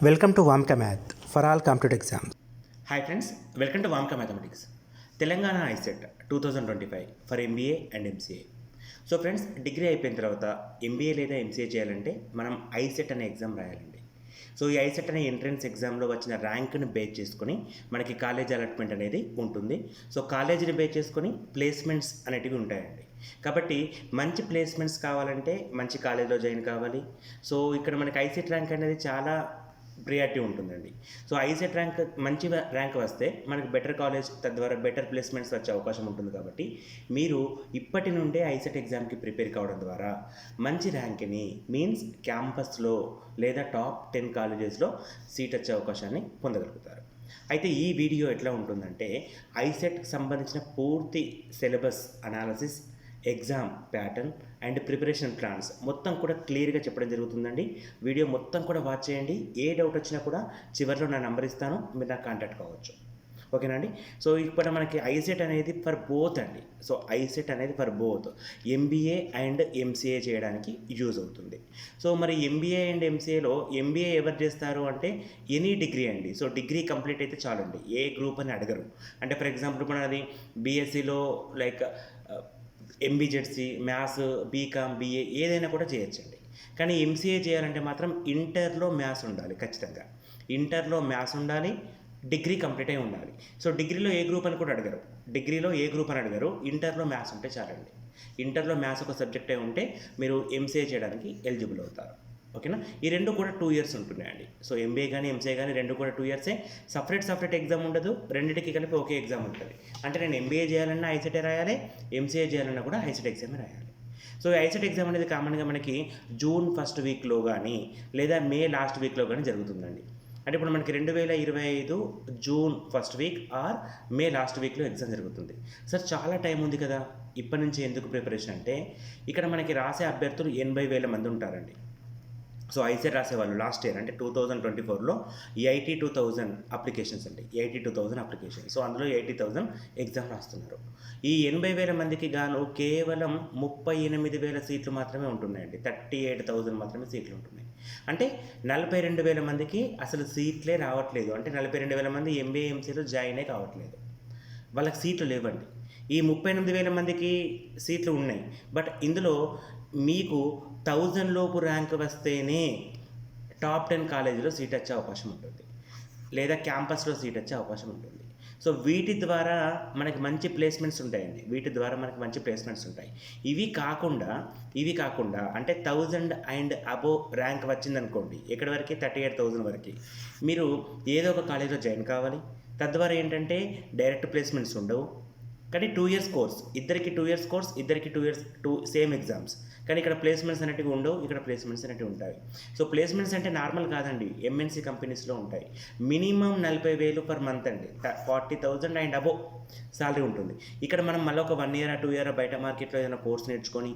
Welcome to వామ్కా math for all competitive exams. Hi friends, welcome to వామ్కా mathematics. Telangana ICET 2025 for MBA and MCA. So friends, degree అయిపోయిన తర్వాత MBA లేదా MCA చేయాలంటే మనం ICET అనే ఎగ్జామ్ రాయాలండి. సో ఈ ఐసెట్ అనే ఎంట్రన్స్ ఎగ్జామ్లో వచ్చిన ర్యాంక్ని బేస్ చేసుకొని మనకి కాలేజ్ అలాట్మెంట్ అనేది ఉంటుంది. సో కాలేజీని బేస్ చేసుకొని ప్లేస్మెంట్స్ అనేటివి ఉంటాయండి. కాబట్టి మంచి ప్లేస్మెంట్స్ కావాలంటే మంచి కాలేజ్లో జాయిన్ కావాలి. సో ఇక్కడ మనకి ఐసెట్ ర్యాంక్ అనేది చాలా ప్రియారిటీ ఉంటుందండి. సో ఐసెట్ ర్యాంక్ మంచి ర్యాంక్ వస్తే మనకి బెటర్ కాలేజ్, తద్వారా బెటర్ ప్లేస్మెంట్స్ వచ్చే అవకాశం ఉంటుంది. కాబట్టి మీరు ఇప్పటి నుండే ఐసెట్ ఎగ్జామ్కి ప్రిపేర్ కావడం ద్వారా మంచి ర్యాంక్ని మీన్స్ క్యాంపస్లో లేదా టాప్ 10 కాలేజెస్లో సీట్ వచ్చే అవకాశాన్ని పొందగలుగుతారు. అయితే ఈ వీడియో ఎట్లా ఉంటుందంటే ఐసెట్కి సంబంధించిన పూర్తి syllabus analysis, exam pattern and preparation plans మొత్తం కూడా క్లియర్గా చెప్పడం జరుగుతుందండి. వీడియో మొత్తం కూడా వాచ్ చేయండి. ఏ డౌట్ వచ్చినా కూడా చివరిలో నా నెంబర్ ఇస్తాను, మీరు నాకు కాంటాక్ట్ కావచ్చు. ఓకేనా అండి? సో ఇప్పుడు మనకి ఐసెట్ అనేది ఫర్ బోత్ అండి. సో ఐసెట్ అనేది for both MBA and MCA చేయడానికి యూజ్ అవుతుంది. సో మరి ఎంబీఏ అండ్ ఎంసీఏలో ఎంబీఏ ఎవరు చేస్తారు అంటే ఎనీ డిగ్రీ అండి. సో డిగ్రీ కంప్లీట్ అయితే చాలండి, ఏ గ్రూప్ అని అడగరు. అంటే ఫర్ ఎగ్జాంపుల్ ఇప్పుడు అది బీఎస్సీలో లైక్ ఎంబీజెడ్సీ, మ్యాథ్స్, బీకామ్, బీఏ ఏదైనా కూడా చేయొచ్చండి. కానీ ఎంసీఏ చేయాలంటే మాత్రం ఇంటర్లో మ్యాథ్స్ ఉండాలి ఖచ్చితంగా. ఇంటర్లో మ్యాథ్స్ ఉండాలి, డిగ్రీ కంప్లీట్ అయి ఉండాలి. సో డిగ్రీలో ఏ గ్రూప్ అని కూడా అడగరు. ఇంటర్లో మ్యాథ్స్ ఉంటే చాలండి. ఇంటర్లో మ్యాథ్స్ ఒక సబ్జెక్టే ఉంటే మీరు ఎంసీఏ చేయడానికి ఎలిజిబుల్ అవుతారు. ఓకేనా? ఈ రెండు కూడా 2 years ఉంటున్నాయండి. సో ఎంబీఏ కానీ ఎంసీఏ కానీ రెండు కూడా 2 years. సపరేట్ ఎగ్జామ్ ఉండదు, రెండింటికి కలిపి ఒకే ఎగ్జామ్ ఉంటుంది. అంటే నేను ఎంబీఏ చేయాలన్నా ఐసెటే రాయాలి, ఎంసీఏ చేయాలన్నా కూడా ఐసెట్ ఎగ్జామే రాయాలి. సో ఐసెట్ ఎగ్జామ్ అనేది కామన్గా మనకి జూన్ ఫస్ట్ వీక్లో కానీ లేదా మే లాస్ట్ వీక్లో కానీ జరుగుతుందండి. అంటే ఇప్పుడు మనకి 2025 June first week or May last వీక్లో ఎగ్జామ్ జరుగుతుంది. సార్ చాలా టైం ఉంది కదా, ఇప్పటి నుంచి ఎందుకు ప్రిపరేషన్ అంటే ఇక్కడ మనకి రాసే అభ్యర్థులు 80,000 మంది ఉంటారండి. సో ఐసెట్ రాసేవాళ్ళు లాస్ట్ ఇయర్ అంటే 2024లో 82,000 అప్లికేషన్స్ అండి. 82,000 అప్లికేషన్. సో అందులో 80,000 ఎగ్జామ్ రాస్తున్నారు. ఈ 80,000 మందికి గాను కేవలం 38,000 సీట్లు మాత్రమే ఉంటున్నాయండి. 38,000 మాత్రమే సీట్లు ఉంటున్నాయి. అంటే 42,000 మందికి అసలు సీట్లే రావట్లేదు. అంటే 42,000 మంది ఎంబీఏ ఎంసీలో జాయినే కావట్లేదు, వాళ్ళకి సీట్లు లేవండి. ఈ 38,000 మందికి సీట్లు ఉన్నాయి. బట్ ఇందులో మీకు 1000 లోపు ర్యాంక్ వస్తేనే టాప్ 10 కాలేజీలో సీట్ వచ్చే అవకాశం ఉంటుంది, లేదా క్యాంపస్లో సీట్ వచ్చే అవకాశం ఉంటుంది. సో వీటి ద్వారా మనకి మంచి ప్లేస్మెంట్స్ ఉంటాయండి. ఇవి కాకుండా అంటే 1000 అండ్ అబోవ్ ర్యాంక్ వచ్చిందనుకోండి, ఎక్కడి వరకు 38,000 వరకు మీరు ఏదో ఒక కాలేజీలో జాయిన్ కావాలి. తద్వారా ఏంటంటే డైరెక్ట్ ప్లేస్మెంట్స్ ఉండవు. కానీ 2 years కోర్స్, ఇద్దరికి 2 years కోర్స్, ఇద్దరికి 2 years సేమ్ ఎగ్జామ్స్. కానీ ఇక్కడ ప్లేస్మెంట్స్ అనేటివి ఉండవు, ఇక్కడ ప్లేస్మెంట్స్ అనేటివి ఉంటాయి. సో ప్లేస్మెంట్స్ అంటే నార్మల్ కాదండి, ఎంఎన్సీ కంపెనీస్లో ఉంటాయి. మినిమం 40,000 పర్ మంత్ అండి, 40,000 అండ్ అబోవ్ సాలరీ ఉంటుంది. ఇక్కడ మనం మళ్ళీ ఒక 1 year 2 year బయట మార్కెట్లో ఏదైనా కోర్స్ నేర్చుకొని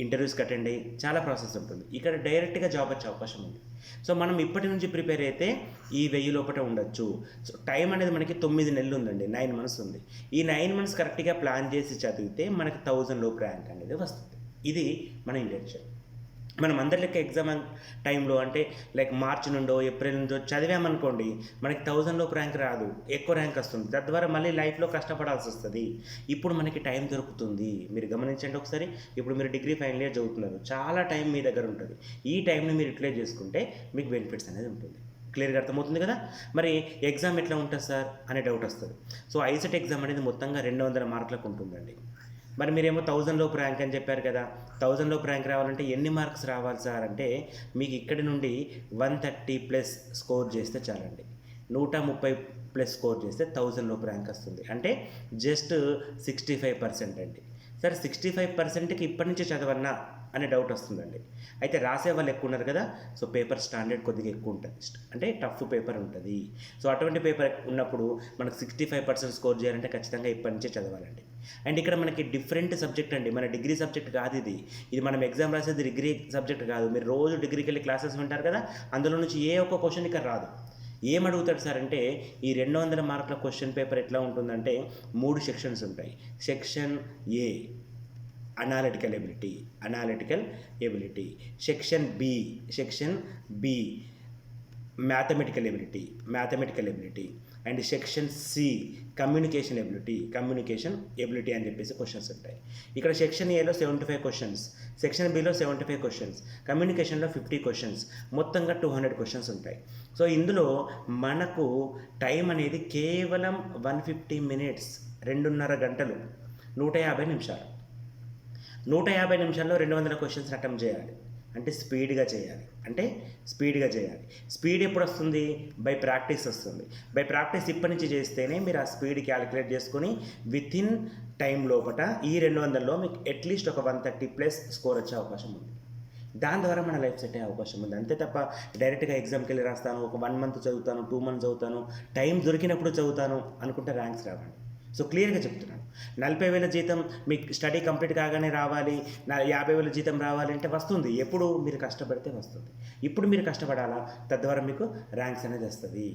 ఇంటర్వ్యూస్కి అటెండ్ అయ్యి చాలా ప్రాసెస్ ఉంటుంది. ఇక్కడ డైరెక్ట్గా జాబ్ వచ్చే అవకాశం ఉంది. సో మనం ఇప్పటి నుంచి ప్రిపేర్ అయితే ఈ 1000 లోపల ఉండొచ్చు. సో టైం అనేది మనకి 9 నెలలు ఉందండి, 9 months ఉంది. ఈ 9 months కరెక్ట్గా ప్లాన్ చేసి చదివితే మనకి 1000 లోపు ర్యాంక్ అనేది వస్తుంది. ఇది మన ఇంటెన్షన్. మనం అందరి లెక్క ఎగ్జామ్ టైంలో అంటే లైక్ మార్చి నుండో ఏప్రిల్ నుండో చదివామనుకోండి, మనకి 1000 లోపు ర్యాంక్ రాదు, ఎక్కువ ర్యాంక్ వస్తుంది. తద్వారా మళ్ళీ లైఫ్లో కష్టపడాల్సి వస్తుంది. ఇప్పుడు మనకి టైం దొరుకుతుంది. మీరు గమనించండి ఒకసారి, ఇప్పుడు మీరు డిగ్రీ ఫైనల్ ఇయర్ చదువుతున్నారు, చాలా టైం మీ దగ్గర ఉంటుంది. ఈ టైంని మీరు యూటిలైజ్ చేసుకుంటే మీకు బెనిఫిట్స్ అనేది ఉంటుంది. క్లియర్గా అర్థమవుతుంది కదా? మరి ఎగ్జామ్ ఎట్లా ఉంటుంది సార్ అనే డౌట్ వస్తుంది. సో ఐసెట్ ఎగ్జామ్ అనేది మొత్తంగా 200 మార్కులకు ఉంటుందండి. మరి మీరేమో 1000 లోపు ర్యాంక్ అని చెప్పారు కదా, 1000 లోపు ర్యాంక్ రావాలంటే ఎన్ని మార్క్స్ రావాలి సార్ అంటే మీకు ఇక్కడి నుండి 130+ స్కోర్ చేస్తే చాలండి. 130+ స్కోర్ చేస్తే 1000 లోపు ర్యాంక్ వస్తుంది. అంటే జస్ట్ 65% అండి. సరే 65%కి ఇప్పటి నుంచి చదవన్నా అనే డౌట్ వస్తుందండి. అయితే రాసే వాళ్ళు ఎక్కువ ఉన్నారు కదా, సో పేపర్ స్టాండర్డ్ కొద్దిగా ఎక్కువ ఉంటుంది, అంటే టఫ్ పేపర్ ఉంటుంది. సో అటువంటి పేపర్ ఉన్నప్పుడు మనకు 65% స్కోర్ చేయాలంటే ఖచ్చితంగా ఇప్పటి నుంచే చదవాలండి. అండ్ ఇక్కడ మనకి డిఫరెంట్ సబ్జెక్ట్ అండి, మన డిగ్రీ సబ్జెక్ట్ కాదు ఇది మనం ఎగ్జామ్ రాసేది డిగ్రీ సబ్జెక్ట్ కాదు. మీరు రోజు డిగ్రీకి వెళ్ళి క్లాసెస్ వింటారు కదా, అందులో నుంచి ఏ ఒక్క క్వశ్చన్ ఇక్కడ రాదు. ఏమడుగుతాడు సార్ అంటే ఈ 200 మార్కుల క్వశ్చన్ పేపర్ ఎట్లా ఉంటుందంటే 3 సెక్షన్స్ ఉంటాయి. Section A analytical ability, section B mathematical ability and section C communication ability అని చెప్పేసి క్వశ్చన్స్ ఉంటాయి. ఇక్కడ సెక్షన్ ఏలో 75 క్వశ్చన్స్, సెక్షన్ బిలో 75 క్వశ్చన్స్, కమ్యూనికేషన్లో 50 క్వశ్చన్స్, మొత్తంగా 200 క్వశ్చన్స్ ఉంటాయి. సో ఇందులో మనకు టైం అనేది కేవలం 150 మినిట్స్, 2.5 గంటలు, 150 నిమిషాలు. 150 నిమిషాల్లో 200 క్వశ్చన్స్ అటెంప్ట్ చేయాలి. అంటే స్పీడ్గా చేయాలి. స్పీడ్ ఎప్పుడు వస్తుంది? బై ప్రాక్టీస్ వస్తుంది. బై ప్రాక్టీస్ ఇప్పటి నుంచి చేస్తేనే మీరు ఆ స్పీడ్ క్యాలిక్యులేట్ చేసుకొని విత్ ఇన్ టైం లోపల ఈ 200లో మీకు అట్లీస్ట్ ఒక 130+ స్కోర్ వచ్చే అవకాశం ఉంది. దాని ద్వారా మన లైఫ్ సెట్ అయ్యే అవకాశం ఉంది. అంతే తప్ప డైరెక్ట్గా ఎగ్జామ్కి వెళ్ళి రాస్తాను, ఒక 1 మంత్ చదువుతాను, 2 మంత్స్ చదువుతాను, టైం దొరికినప్పుడు చదువుతాను అనుకుంటే ర్యాంక్స్ రావండి. సో క్లియర్గా చెప్తున్నాను, 40,000 జీతం మీకు స్టడీ కంప్లీట్ కాగానే రావాలి, 50,000 జీతం రావాలి అంటే వస్తుంది. ఎప్పుడు మీరు కష్టపడితే వస్తుంది. ఇప్పుడు మీరు కష్టపడాలా, తద్వారా మీకు ర్యాంక్స్ అనేది వస్తుంది.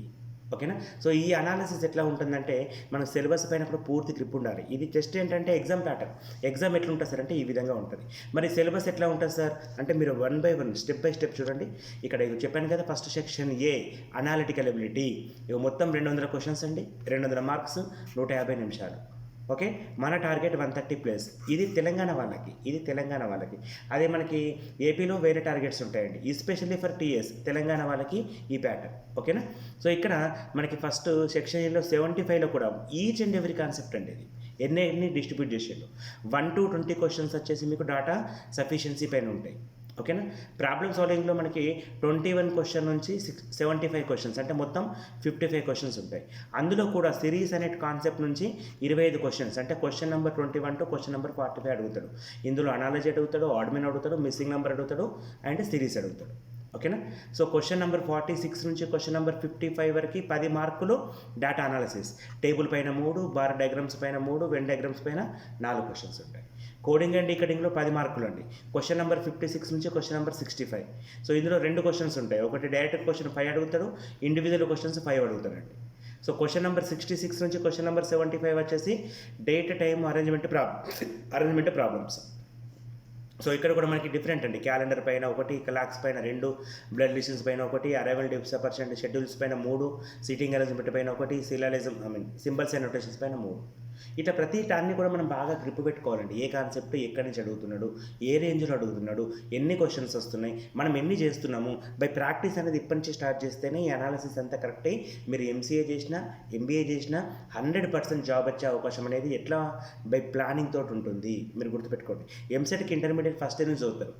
ఓకేనా? సో ఈ అనాలిసిస్ ఎట్లా ఉంటుందంటే మనకు సిలబస్ పైన కూడా పూర్తి గ్రిప్ ఉండాలి. ఇది జస్ట్ ఏంటంటే ఎగ్జామ్ ప్యాటర్న్. ఎగ్జామ్ ఎట్లా ఉంటుంది సార్ అంటే ఈ విధంగా ఉంటుంది. మరి సిలబస్ ఎట్లా ఉంటుంది సార్ అంటే మీరు 1 by 1 స్టెప్ బై స్టెప్ చూడండి. ఇక్కడ చెప్పాను కదా, ఫస్ట్ సెక్షన్ ఏ అనాలిటికల్ ఎబిలిటీ, ఇక మొత్తం 200 క్వశ్చన్స్ అండి, 200 మార్క్స్, 150 నిమిషాలు. ఓకే, మన టార్గెట్ 130+. ఇది తెలంగాణ వాళ్ళకి. అదే మనకి ఏపీలో వేరే టార్గెట్స్ ఉంటాయండి, ఎస్పెషల్లీ ఫర్ టీఎస్. తెలంగాణ వాళ్ళకి ఈ ప్యాటర్న్. ఓకేనా? సో ఇక్కడ మనకి ఫస్ట్ సెక్షన్ ఏలో 75లో కూడా ఈచ్ అండ్ ఎవ్రీ కాన్సెప్ట్ అండి. ఇది ఎన్ని డిస్ట్రిబ్యూట్ చేసేళ్ళు 1 to 20 క్వశ్చన్స్ వచ్చేసి మీకు డాటా సఫిషియన్సీ పైన ఉంటాయి. ఓకేనా? ప్రాబ్లమ్ సాల్వింగ్లో మనకి 21 క్వశ్చన్ నుంచి 75 క్వశ్చన్స్, అంటే మొత్తం 55 క్వశ్చన్స్ ఉంటాయి. అందులో కూడా సిరీస్ అనే కాన్సెప్ట్ నుంచి 25 క్వశ్చన్స్, అంటే question number 21 to question number 45 అడుగుతాడు. ఇందులో అనాలజీ అడుగుతాడు, ఆడ్మిన్ అడుగుతాడు, మిస్సింగ్ నెంబర్ అడుగుతాడు, అండ్ సిరీస్ అడుగుతాడు. ఓకేనా? సో క్వశ్చన్ నెంబర్ 46 నుంచి క్వశ్చన్ నెంబర్ 55 వరకు 10 మార్కులు డేటా అనాలిసిస్. టేబుల్ పైన 3, బార్ డయాగ్రామ్స్ పైన 3, వెన్ డయాగ్రామ్స్ పైన 4 క్వశ్చన్స్ ఉంటాయి. కోడింగ్ అండ్ డీకోడింగ్లో 10 మార్కులు అండి. క్వశ్చన్ నెంబర్ 56 నుంచి క్వశ్చన్ నెంబర్ 65. సో ఇందులో 2 క్వశ్చన్స్ ఉంటాయి. ఒకటి డైరెక్ట్ క్వశ్చన్ 5 అడుగుతాడు, ఇండివిజువల్ క్వశ్చన్స్ 5 అడుగుతాడండి. సో క్వశ్చన్ నెంబర్ 66 నుంచి క్వశ్చన్ నెంబర్ 75 వచ్చేసి date time arrangement problems. So ఇక్కడ కూడా మనకి డిఫరెంట్ అండి. క్యాలెండర్ పైన 1, క్లాక్స్ పైన 2, బ్లడ్ లిషన్స్ పైన 1, అరైవల్ డిస్పర్షన్ షెడ్యూల్స్ పైన 3, సీటింగ్ అరేంజ్మెంట్ పైన 1, సింబల్స్ అండ్ నోటేషన్స్ పైన 3. ఇట్లా ప్రతి దాన్ని కూడా మనం బాగా గ్రిప్ పెట్టుకోవాలండి. ఏ కాన్సెప్ట్ ఎక్కడి నుంచి అడుగుతున్నాడు, ఏ రేంజ్లో అడుగుతున్నాడు, ఎన్ని క్వశ్చన్స్ వస్తున్నాయి, మనం ఎన్ని చేస్తున్నాము. బై ప్రాక్టీస్ అనేది ఇప్పటి నుంచి స్టార్ట్ చేస్తేనే ఈ అనాలిసిస్ అంతా కరెక్ట్ అయ్యి మీరు ఎంసీఏ చేసినా, ఎంబీఏ చేసినా 100% జాబ్ వచ్చే అవకాశం అనేది ఎట్లా బై ప్లానింగ్ తోటి ఉంటుంది. మీరు గుర్తుపెట్టుకోండి, ఎంసెట్కి ఇంటర్మీడియట్ ఫస్ట్ ఇయర్ నుంచి చదువుతారు.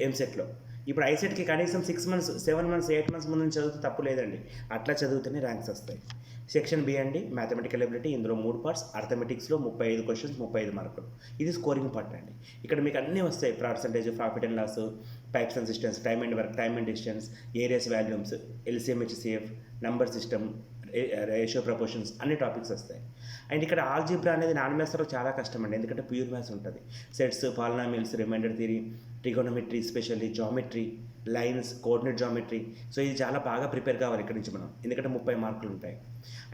ఎంసెట్లో ఇప్పుడు ఐసెట్కి కనీసం 6 months, 7 months, 8 months ముందు నుంచి చదివితే తప్పు లేదండి. అట్లా చదివితేనే ర్యాంక్స్ వస్తాయి. సెక్షన్ బి అండి మ్యాథమెటికల్ ఎబిలిటీ. ఇందులో 3 parts. అర్థమెటిక్స్లో 35 క్వశ్చన్స్, 35 మార్కులు. ఇది స్కోరింగ్ పార్ట్ అండి. ఇక్కడ మీకు అన్నీ వస్తాయి. Percentage, profit and loss, types and systems, time and work, time and distance, areas volumes, LCM, HCF, number system, ratio proportions, అన్ని టాపిక్స్ వస్తాయి. అండ్ ఇక్కడ ఆల్జీబ్రా అనేది నాన్ మ్యాథ్స్లో చాలా కష్టం అండి, ఎందుకంటే ప్యూర్ మ్యాథ్స్ ఉంటుంది. Sets, polynomials, remainder theory, trigonometry, specially geometry, lines, coordinate geometry. So ఇది చాలా బాగా ప్రిపేర్ కావాలి ఇక్కడ నుంచి మనం, ఎందుకంటే 30 మార్కులు ఉంటాయి.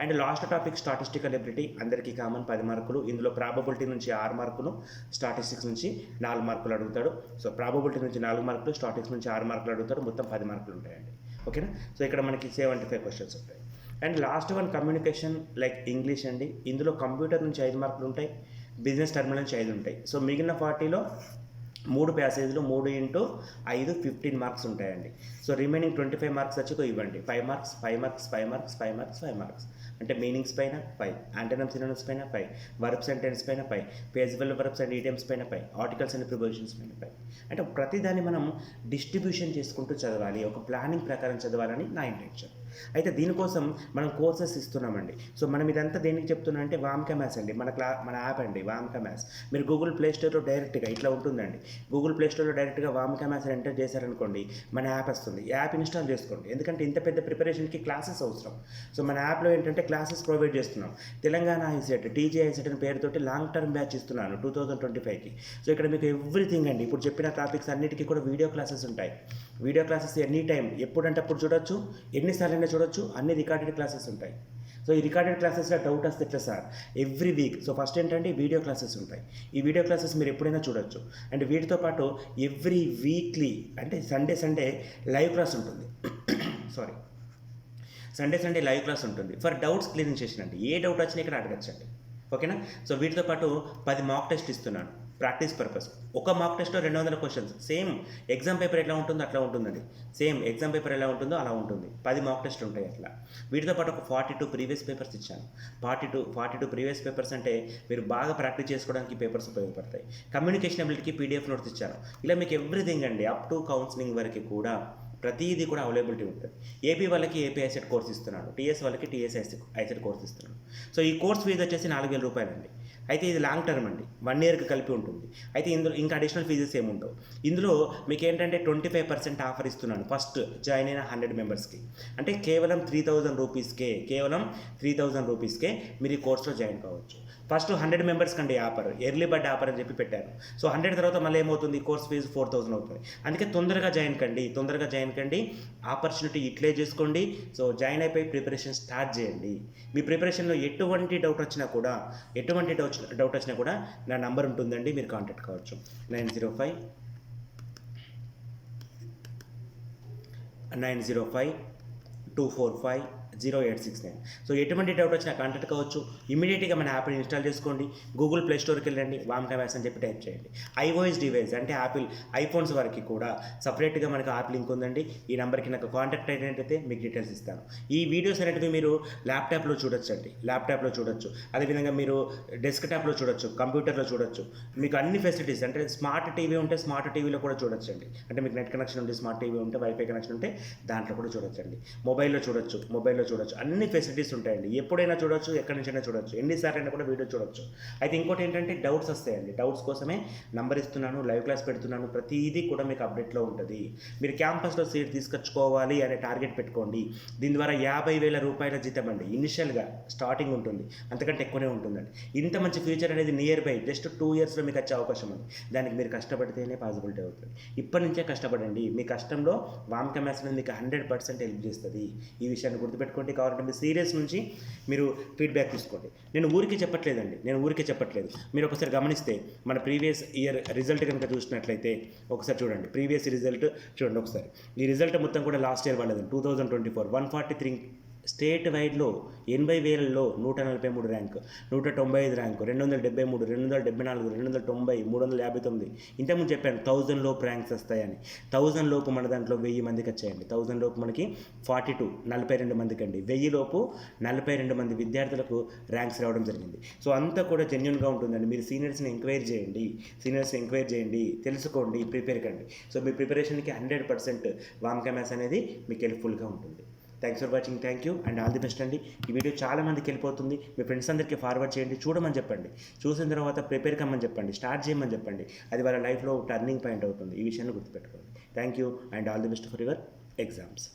And last topic statistical ability, అందరికీ కామన్ 10 మార్కులు. ఇందులో ప్రాబబిలిటీ నుంచి 6 మార్కులు, స్టాటిస్టిక్స్ నుంచి 4 మార్కులు అడుగుతాడు. సో ప్రాబబిలిటీ నుంచి 4 మార్కులు, స్టాటిస్టిక్స్ నుంచి 6 మార్కులు అడుగుతాడు. మొత్తం 10 మార్కులు ఉంటాయండి. ఓకేనా? సో ఇక్కడ మనకి 75 క్వశ్చన్స్ ఉంటాయి. And last one communication like English అండి. ఇందులో కంప్యూటర్ నుంచి 5 మార్కులు ఉంటాయి, బిజినెస్ టర్మినల్ నుంచి 5 ఉంటాయి. సో మిగిలిన 40లో 3 ప్యాసేజ్లు 3 into 5 15 మార్క్స్ ఉంటాయండి. సో రిమైనింగ్ 25 మార్క్స్ వచ్చి ఇవ్వండి. 5 marks, 5 marks, 5 marks, 5 marks, 5 marks. అంటే మీనింగ్స్ పైన 5, యాంటోనిమ్స్, సినోనిమ్స్ పైన 5, వర్బ్స్ అండ్ టెన్స్ పైన 5, పేజిబుల్ వర్బ్స్ అండ్ ఈడియమ్స్ పైన 5, ఆర్టికల్స్ అండ్ ప్రిపోజిషన్స్ పైన 5. అంటే ప్రతిదాన్ని మనం డిస్ట్రిబ్యూషన్ చేసుకుంటూ చదవాలి, ఒక ప్లానింగ్ ప్రకారం చదవాలని నా ఇంటెన్షన్. అయితే దీనికోసం మనం కోర్సెస్ ఇస్తున్నామండి. సో మనం ఇదంతా దేనికి చెప్తున్నా అంటే వామ్కా మ్యాథ్స్ అండి, మన యాప్ అండి వామ్కా మ్యాథ్స్. మీరు గూగుల్ ప్లే స్టోర్లో డైరెక్ట్గా ఇట్లా ఉంటుందండి, గూగుల్ ప్లే స్టోర్లో డైరెక్ట్గా వామ్కా మ్యాథ్స్ ఎంటర్ చేశారనుకోండి, మన యాప్ వస్తుంది. యాప్ ఇన్స్టాల్ చేసుకోండి, ఎందుకంటే ఇంత పెద్ద ప్రిపరేషన్కి క్లాసెస్ అవసరం. సో మన యాప్లో ఏంటంటే క్లాసెస్ ప్రొవైడ్ చేస్తున్నాం. తెలంగాణ ఐసెట్, టీజీ ఐసెట్ అనే పేరుతోటి లాంగ్ టర్మ్ బ్యాచ్ ఇస్తున్నాను 2025కి. సో ఇక్కడ మీకు ఎవ్రీథింగ్ అండి, ఇప్పుడు చెప్పిన టాపిక్స్ అన్నిటికీ కూడా వీడియో క్లాసెస్ ఉంటాయి. వీడియో క్లాసెస్ ఎనీ టైం, ఎప్పుడంటే అప్పుడు చూడొచ్చు, ఎన్నిసార్లు చూడొచ్చు. అన్ని రికార్డెడ్ క్లాసెస్ ఉంటాయి. సో ఈ రికార్డెడ్ క్లాసెస్లో డౌట్ వస్తే ఎట్లా sir, every week. So first ఏంటంటే వీడియో క్లాసెస్ ఉంటాయి. ఈ వీడియో క్లాసెస్ మీరు ఎప్పుడైనా చూడొచ్చు. అండ్ వీటితో పాటు ఎవ్రీ వీక్లీ అంటే సండే లైవ్ క్లాస్ ఉంటుంది. సారీ, సండే లైవ్ క్లాస్ ఉంటుంది. ఫర్ డౌట్స్ క్లియరింగ్ సెషన్ అండి. ఏ డౌట్ వచ్చినా ఇక్కడ అడగచ్చండి. ఓకేనా. సో వీటితో పాటు 10 మాక్ టెస్ట్ ఇస్తున్నాను ప్రాక్టీస్ పర్పస్. ఒక మాక్ టెస్ట్లో 200 క్వశ్చన్స్. సేమ్ ఎగ్జామ్ పేపర్ ఎట్లా ఉంటుందో అట్లా ఉంటుందండి. సేమ్ ఎగ్జామ్ పేపర్ ఎలా ఉంటుందో అలా ఉంటుంది. 10 మాక్ టెస్ట్లు ఉంటాయి అట్లా. వీటితో పాటు ఒక 42 ప్రీవియస్ పేపర్స్ ఇచ్చాను. 42 ప్రీవియస్ పేపర్స్ అంటే మీరు బాగా ప్రాక్టీస్ చేసుకోవడానికి పేపర్స్ ఉపయోగపడతాయి. కమ్యూనికేషన్ అబిలిటీకి పీడిఎఫ్ నోట్స్ ఇచ్చాను. ఇలా మీకు ఎవ్రీథింగ్ అండి, అప్ టు కౌన్సిలింగ్ వరకు కూడా ప్రతిదీ కూడా అవైలబిలిటీ ఉంటుంది. ఏపీ వాళ్ళకి ఏపీ ఐసెట్ కోర్స్ ఇస్తున్నాడు, టీఎస్ వాళ్ళకి టీఎస్ ఐసెట్ కోర్స్ ఇస్తున్నాడు. సో ఈ కోర్స్ ఫీజు వచ్చేసి 4,000 రూపాయలండి. అయితే ఇది లాంగ్ టర్మ్ అండి, 1 ఇయర్కి కలిపి ఉంటుంది. అయితే ఇందులో ఇంకా అడిషనల్ ఫీజెస్ ఏమి ఉండవు. ఇందులో మీకు ఏంటంటే 25% ఆఫర్ ఇస్తున్నాను ఫస్ట్ జాయిన్ అయిన 100 మెంబర్స్కి. అంటే కేవలం 3,000 రూపీస్కే మీరు ఈ కోర్సులో జాయిన్ కావచ్చు. ఫస్ట్ 100 మెంబర్స్ కండి ఆఫర్, ఎర్లీ బర్డ్ ఆఫర్ అని చెప్పి పెట్టాను. సో 100 తర్వాత మళ్ళీ ఏమవుతుంది, కోర్స్ ఫీజు 4,000 అవుతుంది. అందుకే తొందరగా జాయిన్ కండి, ఆపర్చునిటీ యూటిలైజ్ చేసుకోండి. సో జాయిన్ అయిపోయి ప్రిపరేషన్ స్టార్ట్ చేయండి. మీ ప్రిపరేషన్లో ఎటువంటి డౌట్ వచ్చినా కూడా నా నంబర్ ఉంటుందండి, మీరు కాంటాక్ట్ కావచ్చు. 905-245-0869. సో ఎటువంటి డౌట్ వచ్చినా కాంటాక్ట్ కావచ్చు. ఇమీడియట్గా మన యాప్ని ఇన్స్టాల్ చేసుకోండి. గూగుల్ ప్లే స్టోర్కి వెళ్ళండి, వామ్కా మ్యాథ్స్ అని చెప్పి టైప్ చేయండి. iOS డివైస్ అంటే ఐఫోన్స్ వరకు కూడా సపరేట్గా మనకు యాప్ లింక్ ఉందండి. ఈ నెంబర్కి నాకు కాంటాక్ట్ అయినట్టయితే మీకు డీటెయిల్స్ ఇస్తాను. ఈ వీడియోస్ అనేటివి మీరు ల్యాప్టాప్లో చూడొచ్చు. అదేవిధంగా మీరు డెస్క్టాప్లో చూడొచ్చు, కంప్యూటర్లో చూడొచ్చు. మీకు అన్ని ఫెసిలిటీస్ అంటే స్మార్ట్ టీవీ ఉంటే స్మార్ట్ టీవీలో కూడా చూడొచ్చండి. అంటే మీకు నెట్ కనెక్షన్ ఉంటే, స్మార్ట్ టీవీ ఉంటే, వైఫై కనెక్షన్ ఉంటే దాంట్లో కూడా చూడొచ్చండి. మొబైల్లో చూడొచ్చు, అన్ని ఫెసిలిటీస్ ఉంటాయండి. ఎప్పుడైనా చూడొచ్చు, ఎక్కడి నుంచైనా చూడొచ్చు, ఎన్నిసార్లు అయినా కూడా వీడియో చూడొచ్చు. అయితే ఇంకోటి ఏంటంటే డౌట్స్ వస్తాయండి. డౌట్స్ కోసమే నంబర్ ఇస్తున్నాను, లైవ్ క్లాస్ పెడుతున్నాను. ప్రతిదీ కూడా మీకు అప్డేట్లో ఉంటుంది. మీరు క్యాంపస్లో సీట్ తీసుకొచ్చుకోవాలి అనే టార్గెట్ పెట్టుకోండి. దీని ద్వారా 50,000 రూపాయల జీతం అండి ఇనిషియల్గా స్టార్టింగ్ ఉంటుంది, అంతకంటే ఎక్కువనే ఉంటుందండి. ఇంత మంచి ఫ్యూచర్ అనేది నియర్ బై జస్ట్ 2 ఇయర్స్లో మీకు వచ్చే అవకాశం ఉంది. దానికి మీరు కష్టపడితేనే పాసిబిలిటీ అవుతుంది. ఇప్పటి నుంచే కష్టపడండి. మీ కష్టంలో వామ్కా మ్యాథ్స్ అనేది మీకు 100% హెల్ప్ చేస్తుంది. ఈ విషయాన్ని గుర్తుపెట్టుకోండి. కావాలంటే మీ సీరియస్ నుంచి మీరు ఫీడ్బ్యాక్ తీసుకోండి. నేను ఊరికే చెప్పట్లేదు. మీరు ఒకసారి గమనిస్తే మన ప్రీవియస్ ఇయర్ రిజల్ట్ కనుక చూసినట్లయితే ఒకసారి చూడండి. ప్రీవియస్ రిజల్ట్ చూడండి ఒకసారి. ఈ రిజల్ట్ మొత్తం కూడా లాస్ట్ ఇయర్ వాళ్ళది 2024 143 స్టేట్ వైడ్లో 80,000లో 143 ర్యాంక్, 195 ర్యాంకు, 273, 274, 290, 359. ఇంతకుముందు చెప్పాను 1000 లోపు ర్యాంక్స్ వస్తాయని. 1000 లోపు మన దాంట్లో 1000 మందికి వచ్చాయండి. 1000 లోపు మనకి 42 మందికి అండి. 1000 లోపు 42 మంది విద్యార్థులకు ర్యాంక్స్ రావడం జరిగింది. సో అంతా కూడా జెన్యున్గా ఉంటుందండి. మీరు సీనియర్స్ని ఎంక్వైరీ చేయండి, తెలుసుకోండి, ప్రిపేర్ కండి. సో మీ ప్రిపరేషన్కి 100% వామ్కా మ్యాథ్స్ అనేది మీకు హెల్ప్ఫుల్గా ఉంటుంది. Thanks for watching. Thank you and all the best అండి. ఈ వీడియో చాలా మందికి వెళ్ళిపోతుంది. మీ ఫ్రెండ్స్ అందరికీ ఫార్వర్డ్ చేయండి, చూడమని చెప్పండి. చూసిన తర్వాత ప్రిపేర్ కమ్మని చెప్పండి, స్టార్ట్ చేయమని చెప్పండి. అది వాళ్ళ లైఫ్లో టర్నింగ్ పాయింట్ అవుతుంది. ఈ విషయాన్ని గుర్తుపెట్టుకోండి. Thank you and all the best for your exams.